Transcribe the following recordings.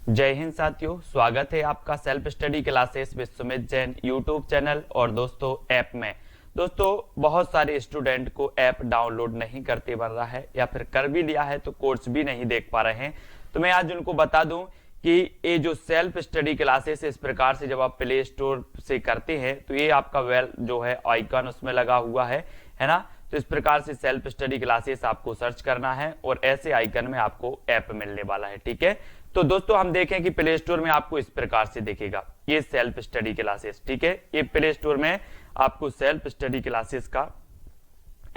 जय हिंद साथियों, स्वागत है आपका self study classes with Sumit Jain YouTube channel और दोस्तों ऐप में। दोस्तों बहुत सारे स्टूडेंट को ऐप डाउनलोड नहीं करते बन रहा है या फिर कर भी लिया है तो कोर्स भी नहीं देख पा रहे हैं। तो मैं आज उनको बता दूं कि ये जो सेल्फ स्टडी क्लासेस इस प्रकार से जब आप प्ले स्टोर से करते हैं तो ये आपका वेल जो है आइकन उसमें लगा हुआ है ना। तो इस प्रकार से सेल्फ स्टडी क्लासेस आपको सर्च करना है और ऐसे आइकन में आपको ऐप मिलने वाला है। ठीक है, तो दोस्तों हम देखें कि प्ले स्टोर में आपको इस प्रकार से दिखेगा ये सेल्फ स्टडी क्लासेस। ठीक है, ये प्ले स्टोर में आपको सेल्फ स्टडी क्लासेस का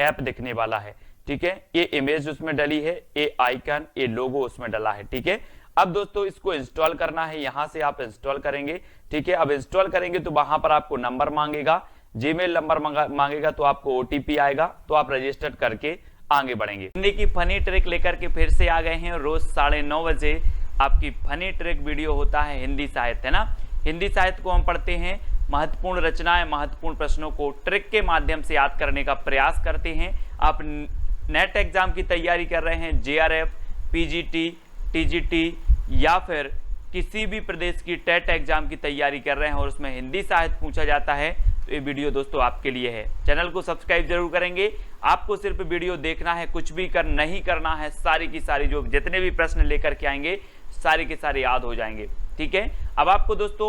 ऐप दिखने वाला है। ठीक है, ये इमेज उसमें डली है, ये आइकन, ये लोगो उसमें डला है। ठीक है, अब दोस्तों इसको इंस्टॉल करना है, यहां से आप इंस्टॉल करेंगे। ठीक है, अब इंस्टॉल करेंगे तो वहां पर आपको नंबर मांगेगा, जीमेल नंबर मांगेगा, तो आपको ओटीपी आएगा, तो आप रजिस्टर करके आगे बढ़ेंगे। हिंदी की फनी ट्रिक लेकर के फिर से आ गए हैं। रोज 9:30 बजे आपकी फनी ट्रिक वीडियो होता है हिंदी साहित्य, है ना। हिंदी साहित्य को हम पढ़ते हैं, महत्वपूर्ण रचनाएं, महत्वपूर्ण प्रश्नों को ट्रिक के माध्यम से याद करने का प्रयास करते हैं। आप नेट एग्जाम की तैयारी कर रहे हैं, जेआरएफ, पीजीटी, टीजीटी या फिर किसी भी प्रदेश की टेट एग्जाम की तैयारी कर रहे हैं और उसमें हिंदी साहित्य पूछा जाता है, तो ये वीडियो दोस्तों आपके लिए है। चैनल को सब्सक्राइब जरूर करेंगे। आपको सिर्फ वीडियो देखना है, कुछ भी नहीं करना है। सारी की सारी जो जितने भी प्रश्न लेकर के आएंगे सारे के सारे याद हो जाएंगे। ठीक है, अब आपको दोस्तों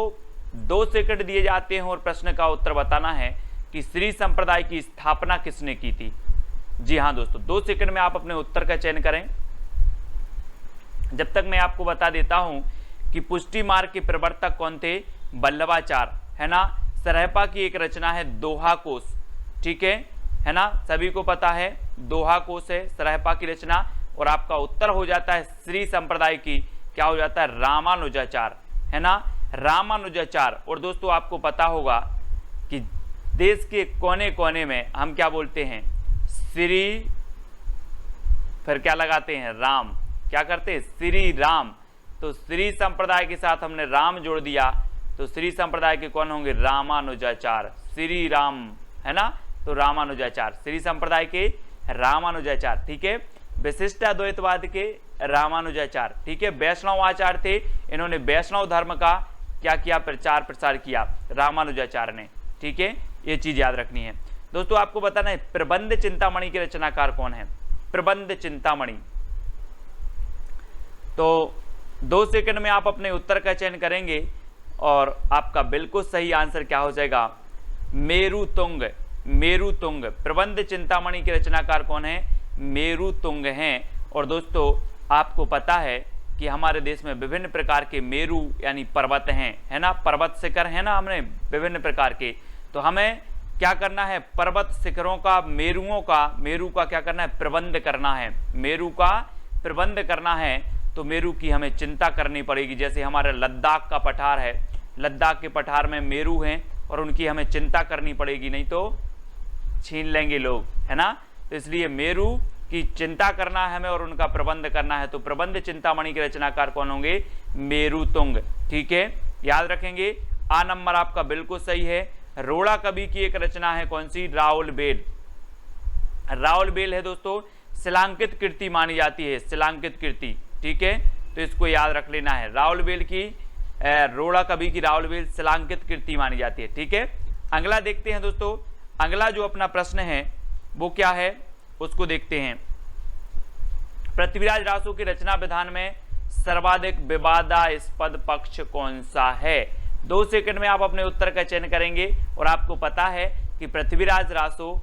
2 सेकंड दिए जाते हैं और प्रश्न का उत्तर बताना है कि श्री संप्रदाय की स्थापना किसने की थी। जी हाँ दोस्तों, 2 सेकंड में आप अपने उत्तर का चयन करें। जब तक मैं आपको बता देता हूं कि पुष्टि मार्ग के प्रवर्तक कौन थे, वल्लभाचार्य, है ना। सरहपा की एक रचना है दोहा कोश, ठीक है ना, सभी को पता है दोहा कोश है सरहपा की रचना। और आपका उत्तर हो जाता है श्री संप्रदाय की, क्या हो जाता है, रामानुजाचार्य, है ना, रामानुजाचार्य। और दोस्तों आपको पता होगा कि देश के कोने कोने में हम क्या बोलते हैं, श्री, फिर क्या लगाते हैं, राम, क्या करते हैं, श्री राम। तो श्री संप्रदाय के साथ हमने राम जोड़ दिया, तो श्री संप्रदाय के कौन होंगे, रामानुजाचार्य, श्री राम, है ना। तो रामानुजाचार्य, श्री संप्रदाय के रामानुजाचार्य। ठीक है, विशिष्ट अद्वैतवाद के रामानुजाचार्य। ठीक है, वैष्णव आचार्य थे, इन्होंने वैष्णव धर्म का क्या किया, प्रचार प्रसार किया रामानुजाचार्य ने। ठीक है, ये चीज याद रखनी है। दोस्तों आपको बताना है प्रबंध चिंतामणि के रचनाकार कौन है, प्रबंध चिंतामणि। तो 2 सेकंड में आप अपने उत्तर का चयन करेंगे और आपका बिल्कुल सही आंसर क्या हो जाएगा, मेरुतुंग, मेरुतुंग। प्रबंध चिंतामणि के रचनाकार कौन है, मेरुतुंग हैं। और दोस्तों आपको पता है कि हमारे देश में विभिन्न प्रकार के मेरु यानी पर्वत हैं, है ना, पर्वत शिखर है ना, हमने विभिन्न प्रकार के। तो हमें क्या करना है, पर्वत शिखरों का, मेरु का क्या करना है, प्रबंध करना है, मेरु का प्रबंध करना है। तो मेरु की हमें चिंता करनी पड़ेगी। जैसे हमारा लद्दाख का पठार है, लद्दाख के पठार में मेरु हैं और उनकी हमें चिंता करनी पड़ेगी, नहीं तो छीन लेंगे लोग, है ना। तो इसलिए मेरु की चिंता करना है हमें और उनका प्रबंध करना है। तो प्रबंध चिंतामणि के रचनाकार कौन होंगे, मेरुतुंग। ठीक है, याद रखेंगे। आ नंबर आपका बिल्कुल सही है। रोड़ा कवि की एक रचना है कौन सी, राउल बेल, राउल बेल है दोस्तों, शिलांकित कृति मानी जाती है, शिलांकित कृति। ठीक है, तो इसको याद रख लेना है, राउल बेल की, रोड़ा कवि की राउल बेल शिलांकित कृति मानी जाती है। ठीक है, अगला देखते हैं दोस्तों। अगला जो अपना प्रश्न है वो क्या है, उसको देखते हैं। पृथ्वीराज रासो की रचना विधान में सर्वाधिक विवादास्पद पक्ष कौन सा है। 2 सेकंड में आप अपने उत्तर का चयन करेंगे और आपको पता है कि पृथ्वीराज रासो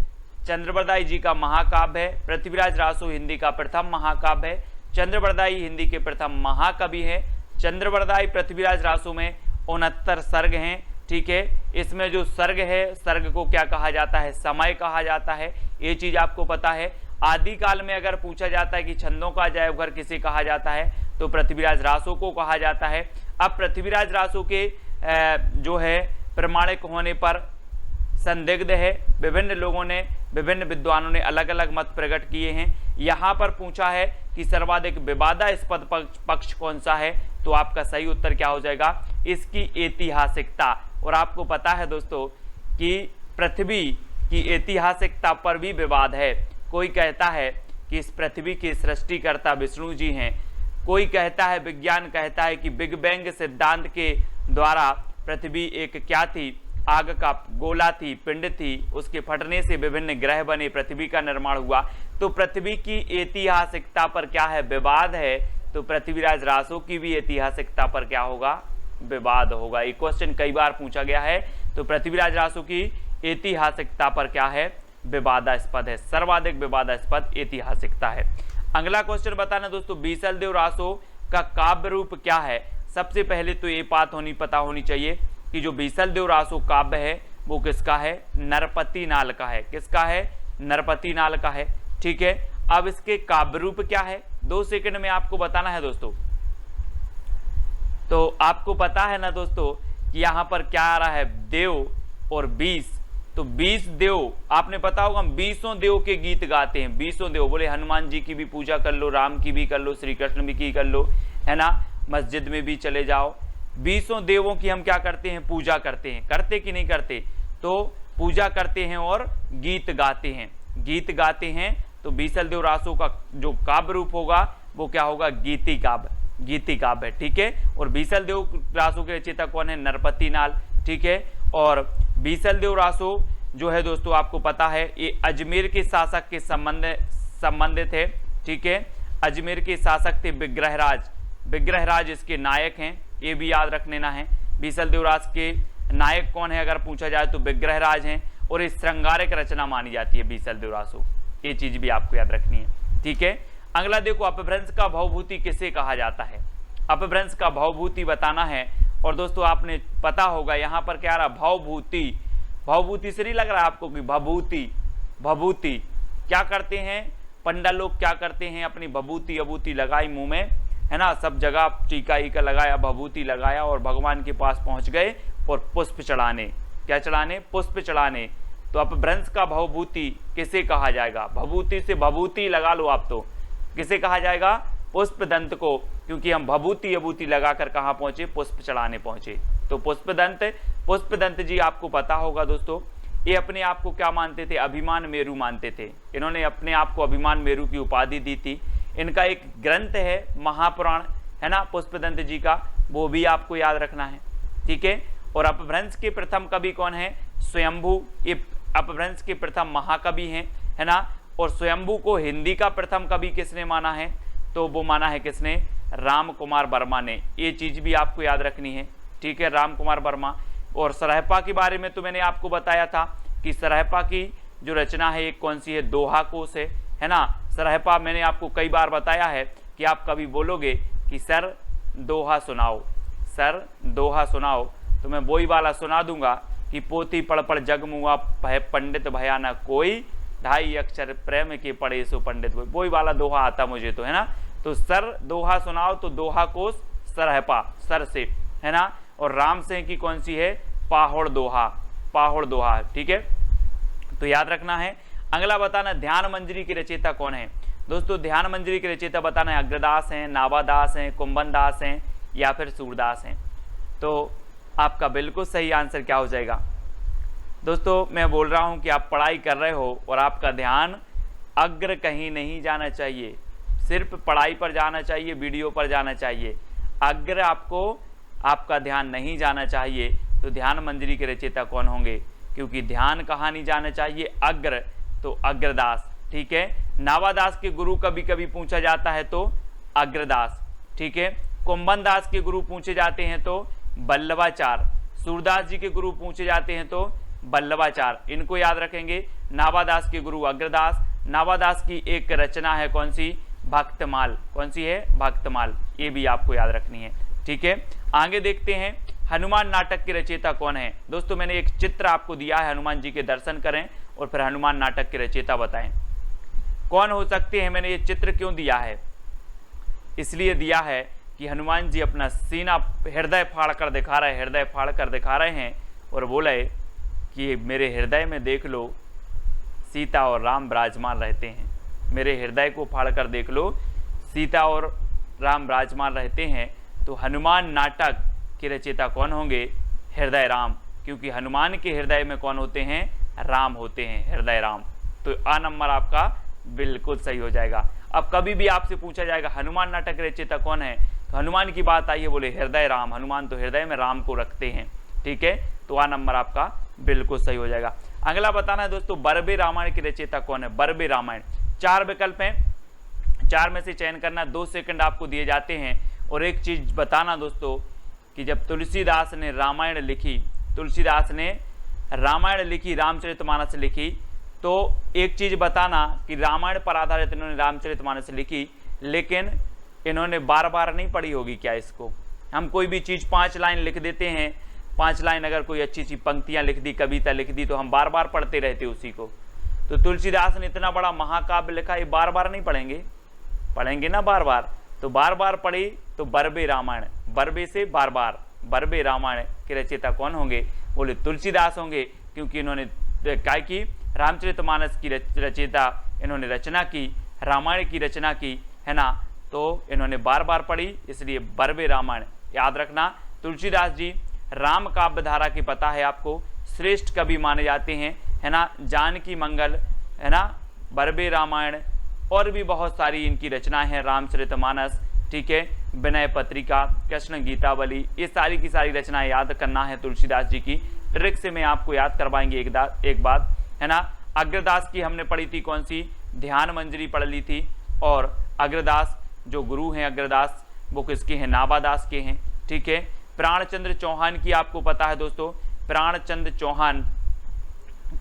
चंद्रबरदाई जी का महाकाव्य है। पृथ्वीराज रासो हिंदी का प्रथम महाकाव्य है। चंद्रबरदाई हिंदी के प्रथम महाकवि हैं। चंद्रबरदाई पृथ्वीराज रासो में 69 सर्ग हैं। ठीक है, इसमें जो सर्ग है, सर्ग को क्या कहा जाता है, समय कहा जाता है, ये चीज आपको पता है। आदिकाल में अगर पूछा जाता है कि छंदों का अजायबघर किसे कहा जाता है, तो पृथ्वीराज रासो को कहा जाता है। अब पृथ्वीराज रासो के जो है प्रमाणिक होने पर संदिग्ध है, विभिन्न लोगों ने, विभिन्न विद्वानों ने अलग अलग मत प्रकट किए हैं। यहाँ पर पूछा है कि सर्वाधिक विवादास्पद पक्ष कौन सा है, तो आपका सही उत्तर क्या हो जाएगा, इसकी ऐतिहासिकता। और आपको पता है दोस्तों कि पृथ्वी की ऐतिहासिकता पर भी विवाद है। कोई कहता है कि इस पृथ्वी के सृष्टिकर्ता विष्णु जी हैं, कोई कहता है, विज्ञान कहता है कि बिग बैंग सिद्धांत के द्वारा पृथ्वी एक क्या थी, आग का गोला थी, पिंड थी, उसके फटने से विभिन्न ग्रह बने, पृथ्वी का निर्माण हुआ। तो पृथ्वी की ऐतिहासिकता पर क्या है, विवाद है। तो पृथ्वीराज रासो की भी ऐतिहासिकता पर क्या होगा, विवाद होगा। एक क्वेश्चन कई बार पूछा गया है। तो पृथ्वीराज रासो की ऐतिहासिकता पर क्या है, विवादास्पद है, सर्वाधिक विवादास्पद ऐतिहासिकता है। अगला क्वेश्चन बताना दोस्तों, बीसलदेव रासो का काव्य रूप क्या है। सबसे पहले तो ये बात पता होनी चाहिए कि जो बीसलदेव रासो काव्य है वो किसका है, नरपति नाल का है। किसका है, नरपति नाल का है। ठीक है, अब इसके काव्य रूप क्या है, 2 सेकंड में आपको बताना है दोस्तों। तो आपको पता है ना दोस्तों कि यहां पर क्या आ रहा है, देव और 20। तो 20 देव, आपने पता होगा 20 देव के गीत गाते हैं। 20 देव बोले, हनुमान जी की भी पूजा कर लो, राम की भी कर लो, श्री कृष्ण भी की कर लो, है ना, मस्जिद में भी चले जाओ। 20 देवों की हम क्या करते हैं, पूजा करते हैं। करते कि नहीं करते, तो पूजा करते हैं और गीत गाते हैं, गीत गाते हैं। तो बीसलदेव रासो का जो काव्य रूप होगा वो क्या होगा, गीति काव्य, गीति काव्य। ठीक है, और बीसलदेव रासो के रचयिता कौन है, नरपति नाल। ठीक है, और बीसलदेव रासो जो है दोस्तों आपको पता है ये अजमेर के शासक के संबंधित है। ठीक है, अजमेर के शासक थे विग्रहराज, विग्रहराज इसके नायक हैं, ये भी याद रख लेना है। बीसलदेव राज के नायक कौन है अगर पूछा जाए तो विग्रहराज हैं, और इस श्रृंगारिक रचना मानी जाती है बीसलदेव रासो, ये चीज भी आपको याद रखनी है। ठीक है, अगला देखो, अपभ्रंश का भवभूति किसे कहा जाता है। अपभ्रंश का भवभूति बताना है। और दोस्तों आपने पता होगा यहाँ पर क्या रहा, भवभूति, भवभूति से नहीं लग रहा आपको कि भभूति, भभूति क्या करते हैं पंडा लोग, क्या करते हैं, अपनी भभूति अभूति लगाई मुंह में, है ना, सब जगह टीका ईका लगाया, भभूति लगाया और भगवान के पास पहुंच गए और पुष्प चढ़ाने, क्या चढ़ाने, पुष्प चढ़ाने। तो अपभ्रंश का भवभूति किसे कहा जाएगा, भभूति से भभूति लगा लो आप, तो किसे कहा जाएगा, पुष्पदंत को, क्योंकि हम भभूति अभूति लगाकर कहाँ पहुंचे, पुष्प चढ़ाने पहुंचे। तो पुष्पदंत, पुष्पदंत जी आपको पता होगा दोस्तों, ये अपने आप को क्या मानते थे, अभिमान मेरु मानते थे। इन्होंने अपने आप को अभिमान मेरु की उपाधि दी थी। इनका एक ग्रंथ है महापुराण, है ना, पुष्पदंत जी का, वो भी आपको याद रखना है। ठीक है, और अपभ्रंश के प्रथम कवि कौन है, स्वयंभू, ये अपभ्रंश के प्रथम महाकवि हैं, है ना। और स्वयंभू को हिंदी का प्रथम कवि किसने माना है, तो वो माना है किसने, राम कुमार वर्मा ने। ये चीज भी आपको याद रखनी है। ठीक है, राम कुमार वर्मा। और सरहपा के बारे में तो मैंने आपको बताया था कि सरहपा की जो रचना है एक कौन सी है, दोहा कोश है ना। सरहपा मैंने आपको कई बार बताया है कि आप कभी बोलोगे कि सर दोहा सुनाओ, सर दोहा सुनाओ, तो मैं वही वाला सुना दूंगा कि पोथी पढ़ पढ़ जग मुआ पंडित भया न कोई, 2.5 अक्षर प्रेम के पढ़े सो पंडित, वही वाला दोहा आता मुझे तो, है ना। तो सर दोहा सुनाओ, तो दोहा कोश सरहपा, सर से, है ना। और राम सिंह की कौन सी है, पाहोड़ दोहा, पाहोड़ दोहा। ठीक है, तो याद रखना है। अगला बताना, ध्यान मंजरी की रचयिता कौन है। दोस्तों ध्यान मंजरी के रचयिता बताना है, अग्रदास हैं, नावादास हैं, कुंभन दास हैं या फिर सूरदास हैं। तो आपका बिल्कुल सही आंसर क्या हो जाएगा। दोस्तों मैं बोल रहा हूं कि आप पढ़ाई कर रहे हो और आपका ध्यान अग्र कहीं नहीं जाना चाहिए, सिर्फ पढ़ाई पर जाना चाहिए, वीडियो पर जाना चाहिए। अग्र आपको, आपका ध्यान नहीं जाना चाहिए। तो ध्यान मंजरी के रचयिता कौन होंगे, क्योंकि ध्यान कहाँ नहीं जाना चाहिए, अग्र, तो अग्रदास। ठीक है, नावादास के गुरु कभी कभी पूछा जाता है तो अग्रदास। ठीक है, कुंभन दास के गुरु पूछे जाते हैं तो बल्लवाचार, सूरदास जी के गुरु पूछे जाते हैं तो बल्लवाचार, इनको याद रखेंगे। नावादास के गुरु अग्रदास। नावादास की एक रचना है कौन सी, भक्तमाल, कौन सी है, भक्तमाल, ये भी आपको याद रखनी है। ठीक है, आगे देखते हैं, हनुमान नाटक के रचयिता कौन है। दोस्तों मैंने एक चित्र आपको दिया है, हनुमान जी के दर्शन करें और फिर हनुमान नाटक के रचयिता बताएं कौन हो सकते हैं। मैंने ये चित्र क्यों दिया है, इसलिए दिया है कि हनुमान जी अपना सीना हृदय फाड़ कर दिखा रहे, हृदय फाड़ कर दिखा रहे हैं और बोले कि मेरे हृदय में देख लो सीता और राम विराजमान रहते हैं। मेरे हृदय को फाड़ कर देख लो, सीता और राम विराजमान रहते हैं। तो हनुमान नाटक के रचयिता कौन होंगे, हृदय राम, क्योंकि हनुमान के हृदय में कौन होते हैं, राम होते हैं, हृदय राम। तो आ नंबर आपका बिल्कुल सही हो जाएगा। अब कभी भी आपसे पूछा जाएगा हनुमान नाटक रचयिता कौन है, तो हनुमान की बात आई है, बोले हृदय राम, हनुमान तो हृदय में राम को रखते हैं। ठीक है, तो आ नंबर आपका बिल्कुल सही हो जाएगा। अगला बताना है दोस्तों बरबे रामायण की रचयिता कौन है। बरबे रामायण 4 विकल्प हैं, 4 में से चयन करना, 2 सेकंड आपको दिए जाते हैं। और एक चीज बताना दोस्तों कि जब तुलसीदास ने रामायण लिखी, तुलसीदास ने रामायण लिखी, रामचरितमानस लिखी, तो एक चीज बताना कि रामायण पर आधारित इन्होंने रामचरितमानस लिखी, लेकिन इन्होंने बार बार नहीं पढ़ी होगी क्या इसको। हम कोई भी चीज 5 लाइन लिख देते हैं, 5 लाइन अगर कोई अच्छी सी पंक्तियां लिख दी, कविता लिख दी, तो हम बार बार पढ़ते रहते उसी को। तो तुलसीदास ने इतना बड़ा महाकाव्य लिखा, ये बार बार नहीं पढ़ेंगे, पढ़ेंगे ना बार बार, तो बार बार पढ़ी तो बरबे रामायण, बरबे से बार बार, बरबे रामायण के रचयिता कौन होंगे, बोले तुलसीदास होंगे, क्योंकि इन्होंने क्या की, रामचरितमानस की रचयिता इन्होंने रचना की, रामायण की रचना की, है ना, तो इन्होंने बार बार पढ़ी, इसलिए बरबे रामायण। याद रखना तुलसीदास जी राम काव्य धारा की पता है आपको, श्रेष्ठ कवि माने जाते हैं, है ना, जानकी मंगल, है ना, बरबे रामायण और भी बहुत सारी इनकी रचनाएं हैं, रामचरितमानस, ठीक है, विनय पत्रिका, कृष्ण गीतावली, ये सारी की सारी रचनाएं याद करना है तुलसीदास जी की। ट्रिक से मैं आपको याद करवाएंगे एक बात, है ना। अग्रदास की हमने पढ़ी थी कौन सी, ध्यान मंजरी पढ़ ली थी, और अग्रदास जो गुरु हैं अग्रदास वो किसके हैं, नाभादास के हैं। ठीक है, प्राणचंद्र चौहान की आपको पता है दोस्तों, प्राणचंद्र चौहान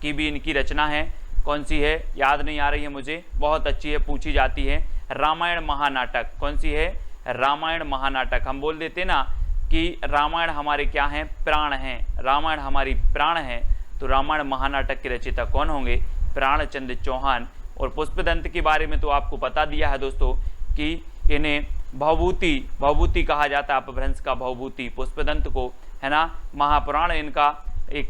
की भी इनकी रचना है, कौन सी है याद नहीं आ रही है मुझे, बहुत अच्छी है, पूछी जाती है, रामायण महानाटक। कौन सी है, रामायण महानाटक। हम बोल देते ना कि रामायण हमारे क्या हैं, प्राण हैं, रामायण हमारी प्राण है, तो रामायण महानाटक के रचयिता कौन होंगे, प्राणचंद्र चौहान। और पुष्पदंत के बारे में तो आपको बता दिया है दोस्तों कि इन्हें भवभूति कहा जाता है, अपभ्रंश का भवभूति पुष्पदंत को, है ना। महापुराण इनका एक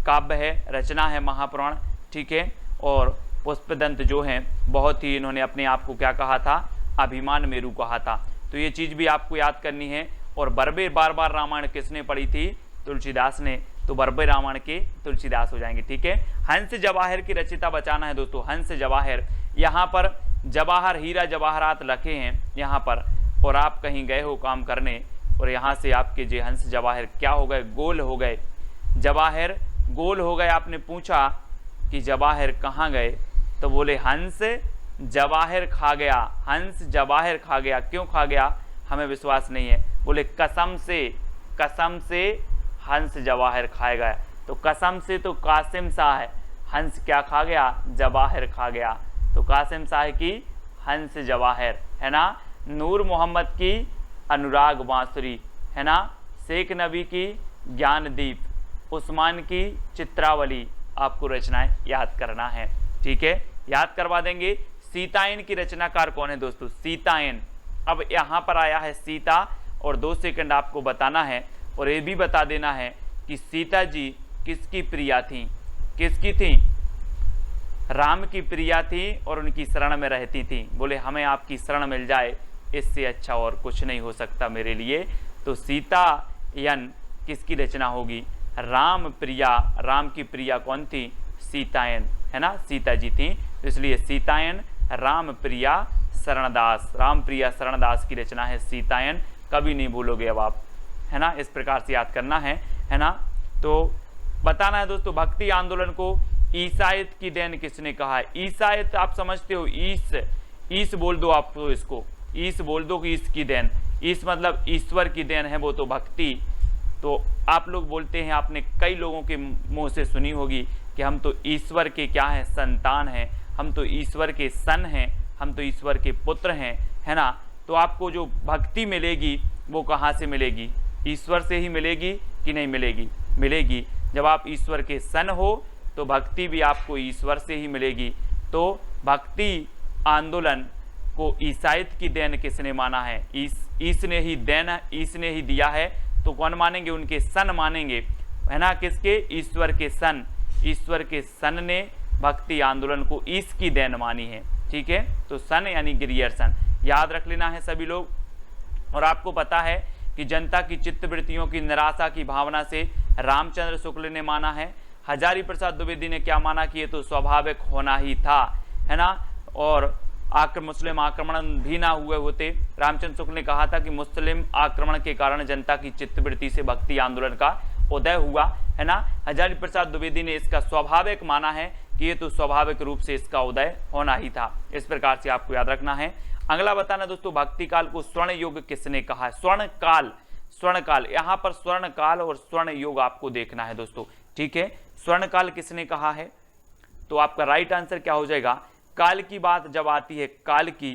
काव्य है, रचना है महापुराण। ठीक है, और पुष्पदंत जो हैं बहुत ही इन्होंने अपने आप को क्या कहा था, अभिमान मेरु कहा था। तो ये चीज़ भी आपको याद करनी है। और बरबे बार बार रामायण किसने पढ़ी थी, तुलसीदास ने, तो बरबे रामायण के तुलसीदास हो जाएंगे। ठीक है, हंस जवाहर की रचयिता बचाना है दोस्तों, हंस जवाहर। यहाँ पर जवाहर हीरा जवाहरात रखे हैं यहाँ पर, और आप कहीं गए हो काम करने और यहाँ से आपके जो हंस जवाहर क्या हो गए, गोल हो गए, जवाहर गोल हो गए। आपने पूछा कि जवाहर कहाँ गए, तो बोले हंस जवाहर खा गया, हंस जवाहर खा गया। क्यों खा गया हमें विश्वास नहीं है, बोले कसम से हंस जवाहर खाए गया। तो कसम से तो कासिम शाह है, हंस क्या खा गया, जवाहर खा गया। तो कासिम शाह की हंस जवाहर, है ना। नूर मोहम्मद की अनुराग बांसुरी, है ना। शेख नबी की ज्ञानदीप, उस्मान की चित्रावली, आपको रचनाएं याद करना है। ठीक है, याद करवा देंगे। सीतायन की रचनाकार कौन है दोस्तों, सीतायन। अब यहाँ पर आया है सीता, और 2 सेकंड आपको बताना है, और ये भी बता देना है कि सीता जी किसकी प्रिया थी, किसकी थी, राम की प्रिया थी, और उनकी शरण में रहती थी। बोले हमें आपकी शरण मिल जाए, इससे अच्छा और कुछ नहीं हो सकता मेरे लिए। तो सीतायन किसकी रचना होगी, राम प्रिया, राम की प्रिया कौन थी, सीतायन, है ना, सीता जी थी। तो इसलिए सीतायन राम प्रिया शरणदास, राम प्रिया शरणदास की रचना है सीतायन, कभी नहीं भूलोगे अब आप, है ना। इस प्रकार से याद करना है ना। तो बताना है दोस्तों, भक्ति आंदोलन को ईसाइत की देन किसने कहा है। ईसाइत आप समझते हो, ईस बोल दो आप, तो इसको ईस बोल दो कि ईस की देन, ईस मतलब ईश्वर की देन है, वो तो भक्ति। तो आप लोग बोलते हैं, आपने कई लोगों के मुंह से सुनी होगी कि हम तो ईश्वर के क्या हैं, संतान हैं, हम तो ईश्वर के सन हैं, हम तो ईश्वर के पुत्र हैं, है ना। तो आपको जो भक्ति मिलेगी वो कहाँ से मिलेगी, ईश्वर से ही मिलेगी कि नहीं मिलेगी, मिलेगी। जब आप ईश्वर के सन हो तो भक्ति भी आपको ईश्वर से ही मिलेगी। तो भक्ति आंदोलन को ईसाइत की देन किसने माना है, ईस ने ही देन, ईस ने ही दिया है। तो कौन मानेंगे, उनके सन मानेंगे, है ना, किसके, ईश्वर के सन। ईश्वर के सन ने भक्ति आंदोलन को ईस की देन मानी है। ठीक है, तो सन यानी गिरियर्सन, याद रख लेना है सभी लोग। और आपको पता है कि जनता की चित्तवृत्तियों की निराशा की भावना से रामचंद्र शुक्ल ने माना है। हजारी प्रसाद द्विवेदी ने क्या माना कि ये तो स्वाभाविक होना ही था, है ना। और मुस्लिम आक्रमण भी ना हुए होते। रामचंद्र शुक्ल ने कहा था कि मुस्लिम आक्रमण के कारण जनता की चित्तवृत्ति से भक्ति आंदोलन का उदय हुआ, है ना। हजारी प्रसाद द्विवेदी ने इसका स्वाभाविक माना है कि ये तो स्वाभाविक रूप से इसका उदय होना ही था। इस प्रकार से आपको याद रखना है। अगला बताना दोस्तों, भक्ति काल को स्वर्ण युग किसने कहा है? स्वर्ण काल, यहाँ पर स्वर्ण काल और स्वर्ण युग आपको देखना है दोस्तों, ठीक है। स्वर्ण काल किसने कहा है? तो आपका राइट आंसर क्या हो जाएगा? काल की बात जब आती है काल की,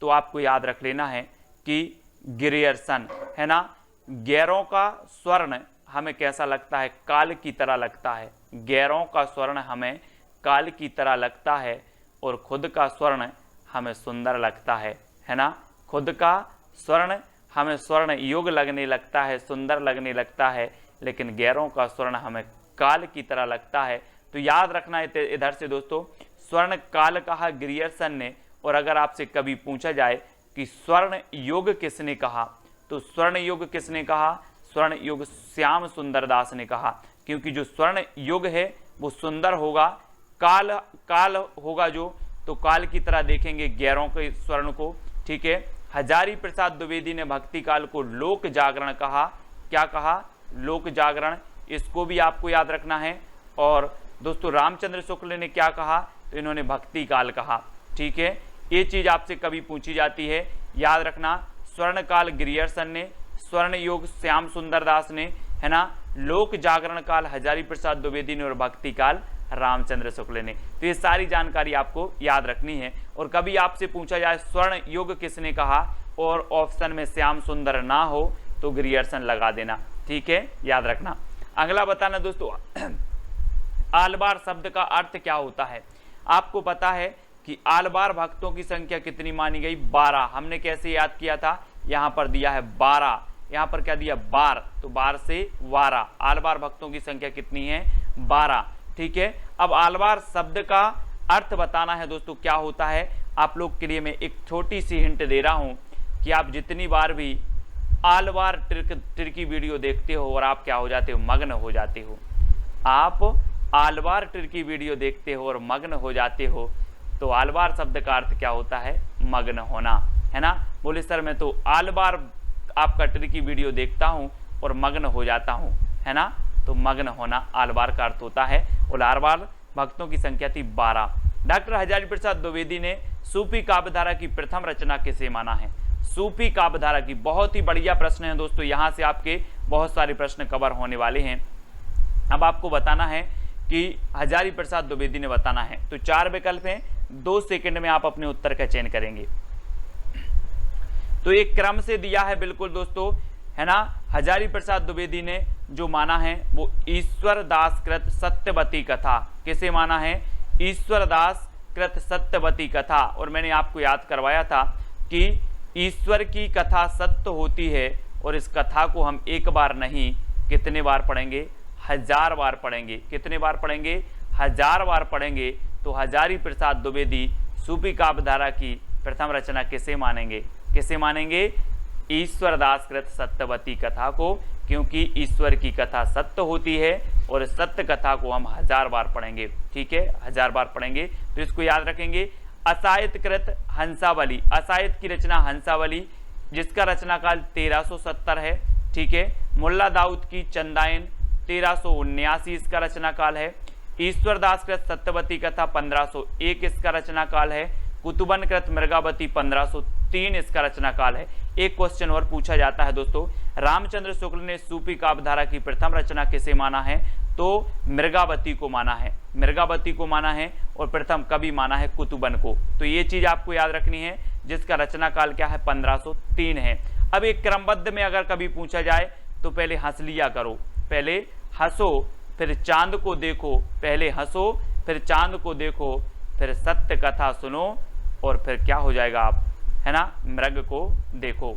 तो आपको याद रख लेना है कि ग्रियर्सन, है ना। गैरों का स्वर्ण हमें कैसा लगता है? काल की तरह लगता है। गैरों का स्वर्ण हमें काल की तरह लगता है और खुद का स्वर्ण हमें सुंदर लगता है ना। खुद का स्वर्ण हमें स्वर्ण युग लगने लगता है, सुंदर लगने लगता है, लेकिन गैरों का स्वर्ण हमें काल की तरह लगता है। तो याद रखना है इधर से दोस्तों, स्वर्ण काल कहा ग्रियर्सन ने। और अगर आपसे कभी पूछा जाए कि स्वर्ण युग किसने कहा, तो स्वर्ण युग किसने कहा? स्वर्ण युग श्याम सुंदर दास ने कहा, क्योंकि जो स्वर्ण युग है वो सुंदर होगा। काल होगा जो, तो काल की तरह देखेंगे गैरों के स्वर्ण को, ठीक है। हजारी प्रसाद द्विवेदी ने भक्ति काल को लोक जागरण कहा। क्या कहा? लोक जागरण। इसको भी आपको याद रखना है। और दोस्तों रामचंद्र शुक्ल ने क्या कहा? तो इन्होंने भक्ति काल कहा, ठीक है। ये चीज आपसे कभी पूछी जाती है, याद रखना। स्वर्ण काल ग्रियर्सन ने, स्वर्ण युग श्याम सुंदर दास ने, है ना। लोक जागरण काल हजारी प्रसाद द्विवेदी ने और भक्ति काल रामचंद्र शुक्ल ने। तो ये सारी जानकारी आपको याद रखनी है। और कभी आपसे पूछा जाए स्वर्ण युग किसने कहा और ऑप्शन में श्याम सुंदर ना हो तो ग्रियर्सन लगा देना, ठीक है, याद रखना। अगला बताना दोस्तों, आलवार शब्द का अर्थ क्या होता है? आपको पता है कि आलवार भक्तों की संख्या कितनी मानी गई? 12। हमने कैसे याद किया था? यहाँ पर दिया है 12, यहाँ पर क्या दिया? 12, तो 12 से 12। आलवार भक्तों की संख्या कितनी है? 12, ठीक है। अब आलवार शब्द का अर्थ बताना है दोस्तों, क्या होता है। आप लोग के लिए मैं एक छोटी सी हिंट दे रहा हूं कि आप जितनी बार भी आलवार ट्रिकी वीडियो देखते हो और आप क्या हो जाते हो? मग्न हो जाते हो। आप आलवार ट्रिकी वीडियो देखते हो और मग्न हो जाते हो, तो आलवार शब्द का अर्थ क्या होता है? मग्न होना, है ना। बोले सर मैं तो आलवार आपका ट्रिकी वीडियो देखता हूं और मग्न हो जाता हूं, है ना। तो मग्न होना आलवार का अर्थ होता है। और आलवार भक्तों की संख्या थी 12। डॉक्टर हजारी प्रसाद द्विवेदी ने सूफी काव्यधारा की प्रथम रचना किसे माना है? सूफी काव्यधारा की, बहुत ही बढ़िया प्रश्न है दोस्तों, यहाँ से आपके बहुत सारे प्रश्न कवर होने वाले हैं। अब आपको बताना है कि हजारी प्रसाद द्विवेदी ने बताना है। तो 4 विकल्प हैं, 2 सेकंड में आप अपने उत्तर का चयन करेंगे। तो एक क्रम से दिया है बिल्कुल दोस्तों, है ना। हजारी प्रसाद द्विवेदी ने जो माना है वो ईश्वर दास कृत सत्यवती कथा। किसे माना है? ईश्वर दास कृत सत्यवती कथा। और मैंने आपको याद करवाया था कि ईश्वर की कथा सत्य होती है और इस कथा को हम एक बार नहीं, कितने बार पढ़ेंगे? 1000 बार पढ़ेंगे। कितने बार पढ़ेंगे? 1000 बार पढ़ेंगे। तो हजारी प्रसाद द्विवेदी सूफी काव्यधारा की प्रथम रचना किसे मानेंगे? किसे मानेंगे? ईश्वर दास कृत सत्यवती कथा को, क्योंकि ईश्वर की कथा सत्य होती है और इस सत्य कथा को हम 1000 बार पढ़ेंगे, ठीक है, 1000 बार पढ़ेंगे। तो इसको याद रखेंगे। असायत कृत हंसावली, असायत की रचना हंसावली, जिसका रचना काल 1370 है, ठीक है। मुल्ला दाऊद की चंदायन 1379 इसका रचना काल है। ईश्वर दास कृत सत्यवती कथा 1501 इसका रचना काल है। कुतुबन कृत मृगावती 1503 इसका रचना काल है। एक क्वेश्चन और पूछा जाता है दोस्तों, रामचंद्र शुक्ल ने सूफी काव्यधारा की प्रथम रचना किसे माना है? तो मृगावती को माना है, मृगावती को माना है। और प्रथम कभी माना है? कुतुबन को। तो ये चीज आपको याद रखनी है, जिसका रचना काल क्या है? 1503 है। अब एक क्रमबद्ध में अगर कभी पूछा जाए तो पहले हंस लिया करो, पहले हंसो फिर चांद को देखो, पहले हंसो फिर चांद को देखो, फिर सत्य कथा सुनो और फिर क्या हो जाएगा आप, है ना, मृग को देखो।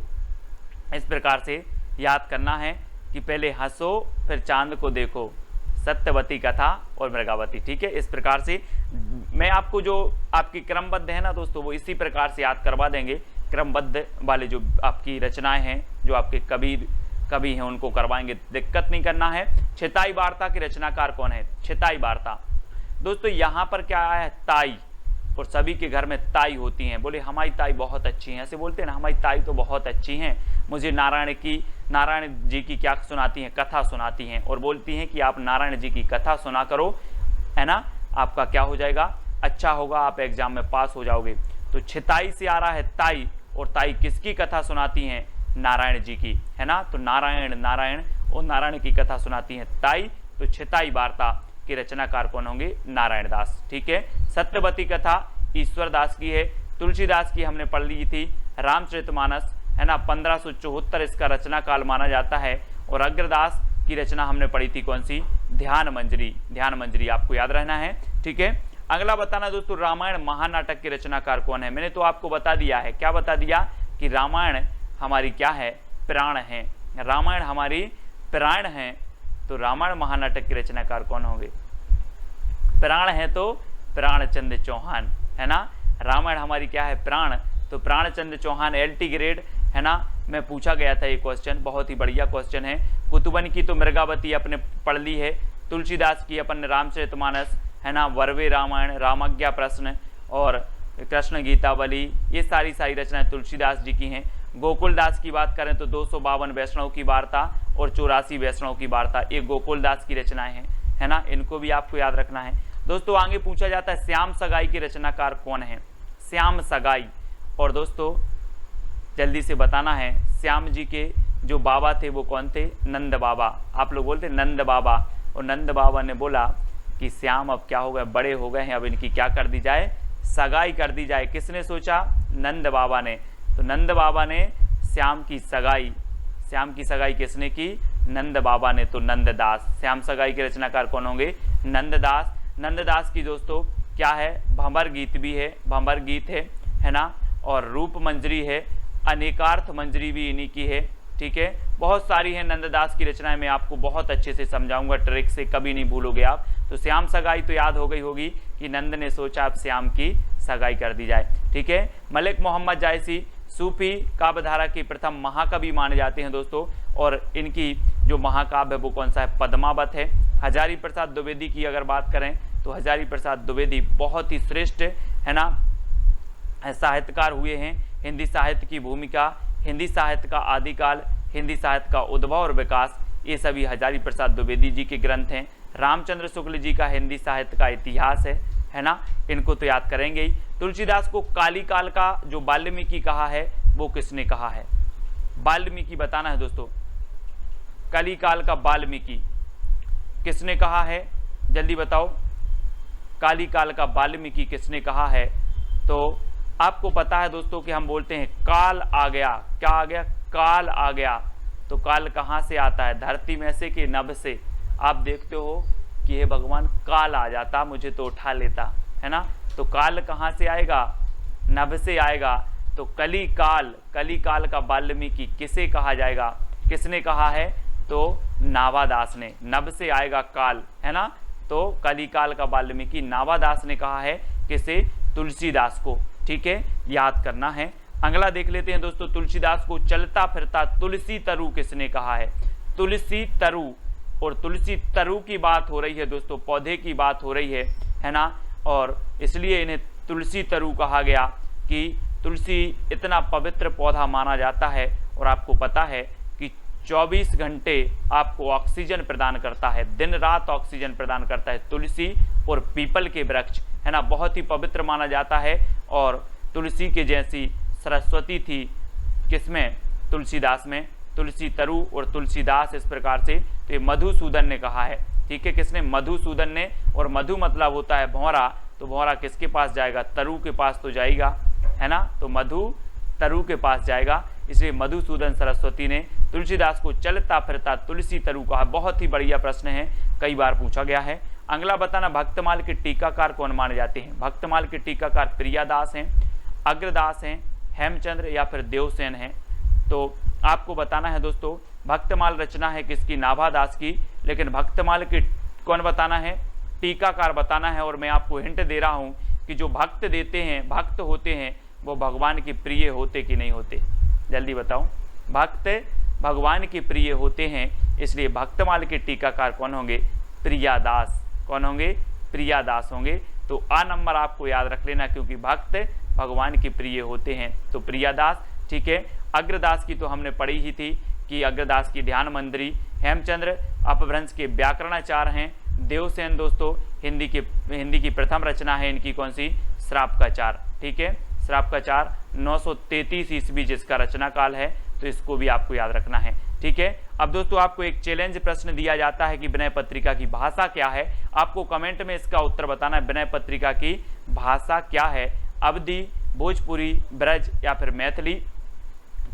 इस प्रकार से याद करना है कि पहले हंसो फिर चांद को देखो, सत्यवती कथा और मृगावती, ठीक है। इस प्रकार से मैं आपको जो आपकी क्रमबद्ध है ना दोस्तों, वो इसी प्रकार से याद करवा देंगे। क्रमबद्ध वाले जो आपकी रचनाएं हैं, जो आपके कवि हैं, उनको करवाएंगे, दिक्कत नहीं करना है। छिताई वार्ता की रचनाकार कौन है? छिताई वार्ता दोस्तों, यहाँ पर क्या आया है? ताई, और सभी के घर में ताई होती हैं। बोले हमारी ताई बहुत अच्छी हैं, ऐसे बोलते हैं ना, हमारी ताई तो बहुत अच्छी हैं, मुझे नारायण जी की क्या सुनाती हैं, कथा सुनाती हैं, और बोलती हैं कि आप नारायण जी की कथा सुना करो, है ना, आपका क्या हो जाएगा, अच्छा होगा, आप एग्जाम में पास हो जाओगे। तो छिताई से आ रहा है ताई, और ताई किसकी कथा सुनाती हैं, नारायण जी की, है ना। तो नारायण नारायण और नारायण की कथा सुनाती हैं ताई। तो छिताई वार्ता के रचनाकार कौन होंगे, नारायण दास। ठीक है। सत्यवती कथा ईश्वर दास की है। तुलसीदास की हमने पढ़ ली थी। रामचरितमानस, है ना, 1574 इसका रचना काल माना जाता है। और अग्रदास की रचना हमने पढ़ी थी कौन सी, ध्यान मंजरी। ध्यान मंजरी आपको याद रहना है। ठीक है। अगला बताना दोस्तों, रामायण महानाटक के रचनाकार कौन है। मैंने तो आपको बता दिया है, क्या बता दिया, कि रामायण हमारी क्या है, प्राण है, रामायण हमारी प्राण है। तो रामायण महानाटक के रचनाकार कौन होंगे, प्राण है तो प्राणचंद्र चौहान, है ना। रामायण हमारी क्या है, प्राण, तो प्राणचंद्र चौहान LT ग्रेड, है ना, में पूछा गया था ये क्वेश्चन, बहुत ही बढ़िया क्वेश्चन है। कुतुबन की तो मृगावती अपने पढ़ ली है। तुलसीदास की अपन रामचरितमानस, है ना, वर्वे रामायण, रामाज्ञा प्रश्न और कृष्ण गीतावली, ये सारी रचनाएं तुलसीदास जी की हैं। गोकुलदास की बात करें तो 252 वैष्णव की वार्ता और 84 वैष्णव की वार्ता, ये गोकुलदास की रचनाएं हैं, है ना, इनको भी आपको याद रखना है। दोस्तों आगे पूछा जाता है श्याम सगाई के रचनाकार कौन है, श्याम सगाई। और दोस्तों जल्दी से बताना है, श्याम जी के जो बाबा थे वो कौन थे, नंद बाबा। आप लोग बोलते नंद बाबा, और नंद बाबा ने बोला कि श्याम अब क्या हो गए, बड़े हो गए हैं, अब इनकी क्या कर दी जाए, सगाई कर दी जाए। किसने सोचा, नंद बाबा ने। तो नंद बाबा ने श्याम की सगाई किसने की, नंद बाबा ने। तो नंददास, श्याम सगाई के रचनाकार कौन होंगे, नंददास। नंददास की दोस्तों क्या है, भंवर गीत भी है, भंवर गीत है ना, और रूप मंजरी है, अनेकार्थ मंजरी भी इन्हीं की है। ठीक है। बहुत सारी है नंददास की रचनाएं, मैं आपको बहुत अच्छे से समझाऊंगा, ट्रिक से कभी नहीं भूलोगे आप। तो श्याम सगाई तो याद हो गई होगी कि नंद ने सोचा अब श्याम की सगाई कर दी जाए। ठीक है। मलिक मोहम्मद जायसी सूफी काव्यधारा की प्रथम महाकवि माने जाते हैं दोस्तों, और इनकी जो महाकाव्य है वो कौन सा है, पद्मावत है। हजारी प्रसाद द्विवेदी की अगर बात करें तो हजारी प्रसाद द्विवेदी बहुत ही श्रेष्ठ, है ना, साहित्यकार हुए हैं। हिंदी साहित्य की भूमिका, हिंदी साहित्य का आदिकाल, हिंदी साहित्य का उद्भव और विकास, ये सभी हजारी प्रसाद द्विवेदी जी के ग्रंथ हैं। रामचंद्र शुक्ल जी का हिंदी साहित्य का इतिहास है ना, इनको तो याद करेंगे ही। तुलसीदास को काली काल का जो वाल्मीकि कहा है वो किसने कहा है, वाल्मीकि बताना है दोस्तों, काली काल का वाल्मीकि किसने कहा है, जल्दी बताओ, काली काल का वाल्मीकि किसने कहा है। तो आपको पता है दोस्तों कि हम बोलते हैं काल आ गया, क्या आ गया, काल आ गया। तो काल कहाँ से आता है, धरती में से कि नभ से। आप देखते हो कि हे भगवान काल आ जाता मुझे तो उठा लेता, है ना। तो काल कहाँ से आएगा, नभ से आएगा। तो कली काल का वाल्मीकि किसे कहा जाएगा, किसने कहा है, तो नावादास ने। नभ से आएगा काल, है ना। तो कली काल का वाल्मीकि नावादास ने कहा है, किसे, तुलसीदास को। ठीक है, याद करना है। अगला देख लेते हैं दोस्तों, तुलसीदास को चलता फिरता तुलसी तरु किसने कहा है, तुलसी तरु। और तुलसी तरु की बात हो रही है दोस्तों, पौधे की बात हो रही है ना, और इसलिए इन्हें तुलसी तरु कहा गया कि तुलसी इतना पवित्र पौधा माना जाता है। और आपको पता है कि 24 घंटे आपको ऑक्सीजन प्रदान करता है, दिन रात ऑक्सीजन प्रदान करता है तुलसी और पीपल के वृक्ष, है ना, बहुत ही पवित्र माना जाता है। और तुलसी के जैसी सरस्वती थी किसमें, तुलसीदास में। तुलसी तरु और तुलसीदास इस प्रकार से, तो ये मधुसूदन ने कहा है। ठीक है, किसने, मधुसूदन ने। और मधु मतलब होता है भौरा, तो भौरा किसके पास जाएगा, तरु के पास तो जाएगा, है ना। तो मधु तरु के पास जाएगा, इसलिए मधुसूदन सरस्वती ने तुलसीदास को चलता फिरता तुलसी तरु कहा। बहुत ही बढ़िया प्रश्न है, कई बार पूछा गया है। अगला बताना, भक्तमाल के टीकाकार कौन माने जाते हैं। भक्तमाल के टीकाकार प्रियादास हैं, अग्रदास हैं, हेमचंद्र या फिर देवसेन हैं। तो आपको बताना है दोस्तों, भक्तमाल रचना है किसकी, नाभादास की। लेकिन भक्तमाल के कौन बताना है, टीकाकार बताना है। और मैं आपको हिंट दे रहा हूं कि जो भक्त देते हैं, भक्त होते हैं, वो भगवान के प्रिय होते कि नहीं होते, जल्दी बताओ। भक्त भगवान के प्रिय होते हैं, इसलिए भक्तमाल के टीकाकार कौन होंगे, प्रियादास। कौन होंगे, प्रियादास होंगे। तो आ नंबर आपको याद रख लेना, क्योंकि भक्त भगवान के प्रिय होते हैं। तो प्रियादास, ठीक है। अग्रदास की तो हमने पढ़ी ही थी कि अग्रदास की ध्यान मंदिरी। हेमचंद्र अपभ्रंश के व्याकरणाचार्य हैं। देवसेन दोस्तों हिंदी की प्रथम रचना है इनकी कौन सी, श्राप का चार, ठीक है। श्राप का चार 933 ईस्वी जिसका रचना काल है, तो इसको भी आपको याद रखना है, ठीक है। अब दोस्तों आपको एक चैलेंज प्रश्न दिया जाता है कि विनय पत्रिका की भाषा क्या है। आपको कमेंट में इसका उत्तर बताना है, विनय पत्रिका की भाषा क्या है, अवधी, भोजपुरी, ब्रज या फिर मैथिली।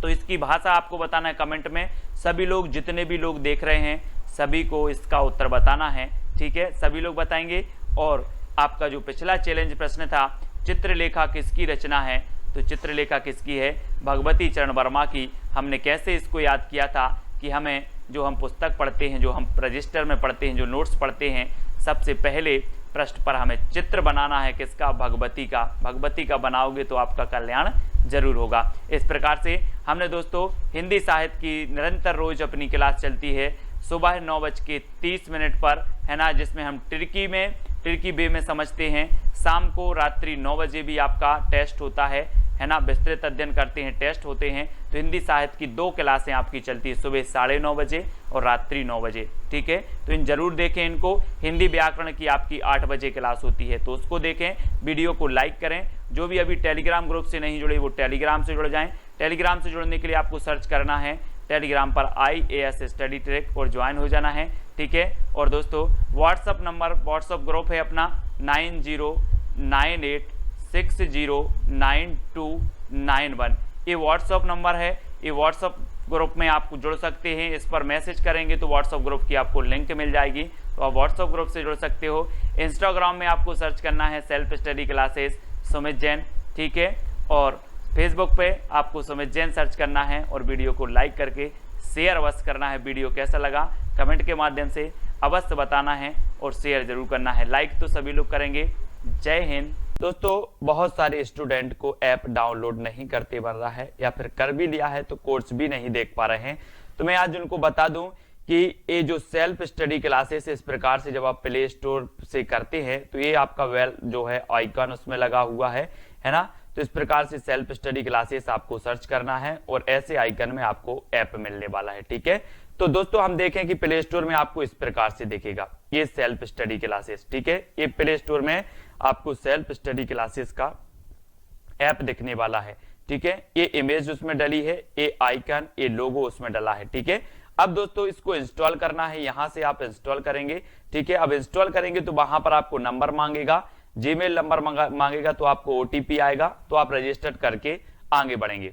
तो इसकी भाषा आपको बताना है कमेंट में। सभी लोग, जितने भी लोग देख रहे हैं, सभी को इसका उत्तर बताना है, ठीक है। सभी लोग बताएंगे। और आपका जो पिछला चैलेंज प्रश्न था, चित्रलेखा किसकी रचना है, तो चित्रलेखा किसकी है, भगवती चरण वर्मा की। हमने कैसे इसको याद किया था कि हमें जो हम पुस्तक पढ़ते हैं, जो हम रजिस्टर में पढ़ते हैं, जो नोट्स पढ़ते हैं, सबसे पहले पृष्ठ पर हमें चित्र बनाना है किसका, भगवती का। भगवती का बनाओगे तो आपका कल्याण जरूर होगा। इस प्रकार से हमने दोस्तों हिंदी साहित्य की निरंतर रोज अपनी क्लास चलती है सुबह 9:30 पर, है ना, जिसमें हम टर्की वे में समझते हैं। शाम को रात्रि 9 बजे भी आपका टेस्ट होता है ना, विस्तृत अध्ययन करते हैं, टेस्ट होते हैं। तो हिंदी साहित्य की 2 क्लासें आपकी चलती है, सुबह 9:30 बजे और रात्रि 9 बजे, ठीक है। तो इन जरूर देखें इनको। हिंदी व्याकरण की आपकी 8 बजे क्लास होती है, तो उसको देखें। वीडियो को लाइक करें। जो भी अभी टेलीग्राम ग्रुप से नहीं जुड़े वो टेलीग्राम से जुड़ जाएं। टेलीग्राम से जुड़ने के लिए आपको सर्च करना है टेलीग्राम पर IAS स्टडी ट्रैक और ज्वाइन हो जाना है, ठीक है। और दोस्तों व्हाट्सअप ग्रुप है अपना 9098609291। ये व्हाट्सअप नंबर है। ये व्हाट्सअप ग्रुप में आप जुड़ सकते हैं। इस पर मैसेज करेंगे तो व्हाट्सअप ग्रुप की आपको लिंक मिल जाएगी, तो आप व्हाट्सअप ग्रुप से जुड़ सकते हो। इंस्टाग्राम में आपको सर्च करना है self study classes Sumit Jain, ठीक है। और फेसबुक पे आपको सुमित जैन सर्च करना है और वीडियो को लाइक करके शेयर अवश्य करना है। वीडियो कैसा लगा कमेंट के माध्यम से अवश्य बताना है और शेयर जरूर करना है। लाइक तो सभी लोग करेंगे। जय हिंद। दोस्तों बहुत सारे स्टूडेंट को ऐप डाउनलोड नहीं करते बन रहा है, या फिर कर भी लिया है तो कोर्स भी नहीं देख पा रहे हैं। तो मैं आज उनको बता दूं कि ये जो सेल्फ स्टडी क्लासेस इस प्रकार से जब आप प्ले स्टोर से करते हैं तो ये आपका जो है आइकन उसमें लगा हुआ है ना। तो इस प्रकार से सेल्फ स्टडी क्लासेस आपको सर्च करना है और ऐसे आइकन में आपको ऐप मिलने वाला है, ठीक है। तो दोस्तों हम देखें कि प्ले स्टोर में आपको इस प्रकार से दिखेगा ये सेल्फ स्टडी क्लासेस, ठीक है। ये प्ले स्टोर में आपको सेल्फ स्टडी क्लासेस का ऐप दिखने वाला है, ठीक है। ये इमेज उसमें डली है, ये आइकन, ये लोगो उसमें डला है, ठीक है। अब दोस्तों इसको इंस्टॉल करना है, यहां से आप इंस्टॉल करेंगे, ठीक है। अब इंस्टॉल करेंगे तो वहां पर आपको नंबर मांगेगा, जीमेल नंबर मांगेगा, तो आपको OTP आएगा, तो आप रजिस्टर करके आगे बढ़ेंगे।